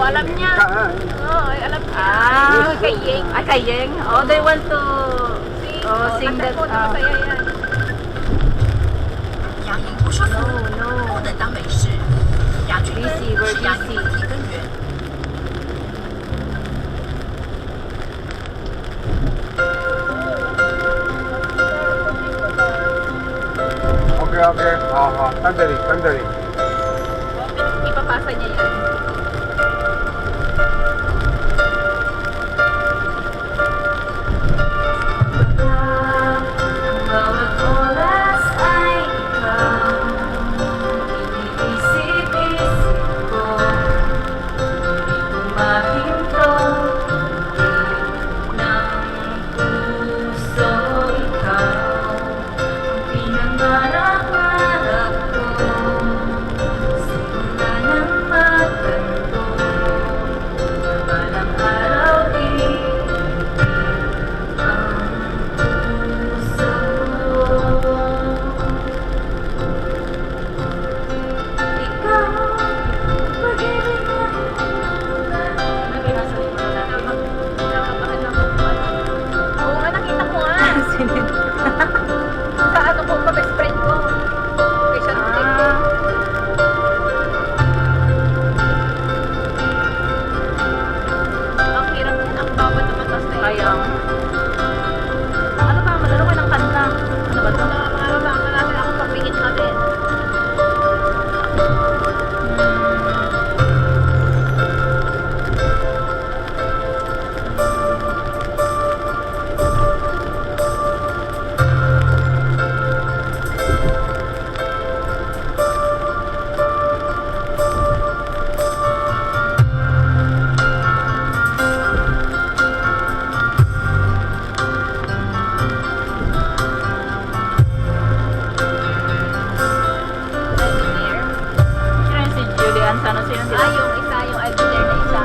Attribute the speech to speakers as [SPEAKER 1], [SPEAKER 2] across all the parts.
[SPEAKER 1] alam niya. Oo, ay, alam niya. Kay Yeng.
[SPEAKER 2] Ay, kay Yeng? Oh, they want to sing that.
[SPEAKER 1] Masaya yan.
[SPEAKER 3] 牙龈不舒服，
[SPEAKER 2] No.
[SPEAKER 3] 不能当美食。牙菌根
[SPEAKER 2] Busy, we're
[SPEAKER 3] 是牙龈
[SPEAKER 2] busy.
[SPEAKER 3] 问题根源。
[SPEAKER 4] Okay, okay. Sandali, sandali.
[SPEAKER 1] Ipapasa niya yan.
[SPEAKER 2] Bawat oras ay ikaw, iniisip-isip ko, di humahinto, ng puso ikaw, pinangarap-ngarap ko, simula ng magkanto, balang araw iibig ang puso. Ikaw, pag-ibig
[SPEAKER 1] Oo nga, nakita ko nga. Sa ano ko, best friend ko. Kay siya nung ko. Ang hirap yan. Ang bawat naman tas na
[SPEAKER 2] Kaya, ano ba? Magano ka ng kanta? Ano ba ito?
[SPEAKER 1] Mga natin ako pagpingit natin.
[SPEAKER 2] Sino yun si Julian? Sino sino sila?
[SPEAKER 1] Ah, yung isa, yung engineer na isa.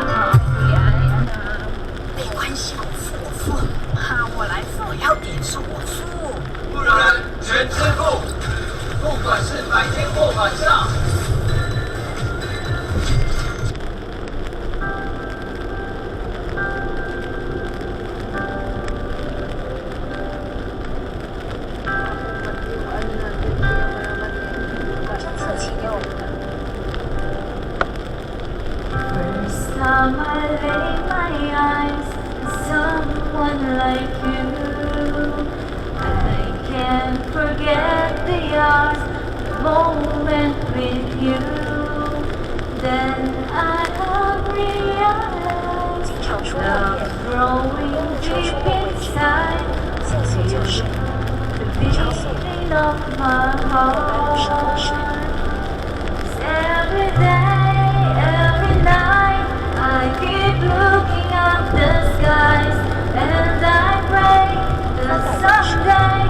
[SPEAKER 1] Kuya, ay,
[SPEAKER 3] 没关系，我付，我付。啊，我来付，我要点数，我付。
[SPEAKER 5] 不然全支付，不管是白天或晚上。
[SPEAKER 2] First time I lay my eyes on someone like you, I can't forget the hours, the moment with you. Then I have realized love growing deep inside, the beating of my heart. Every day, every night, I keep looking up the skies, and I pray that someday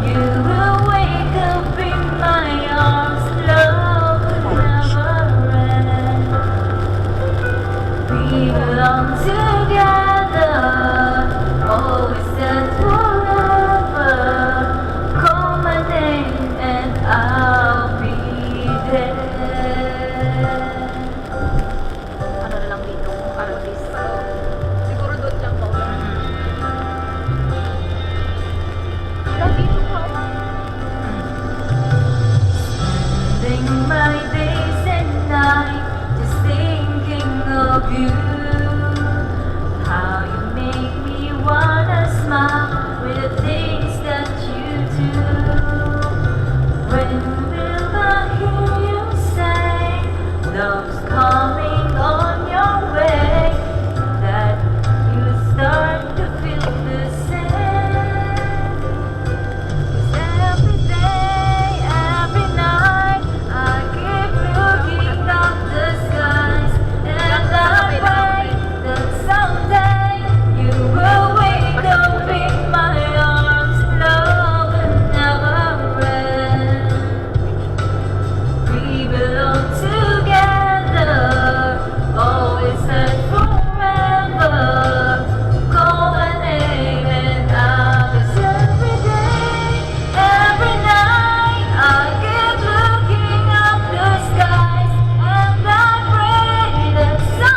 [SPEAKER 2] you will wake up in my arms. Love will never end. We belong together. Oh.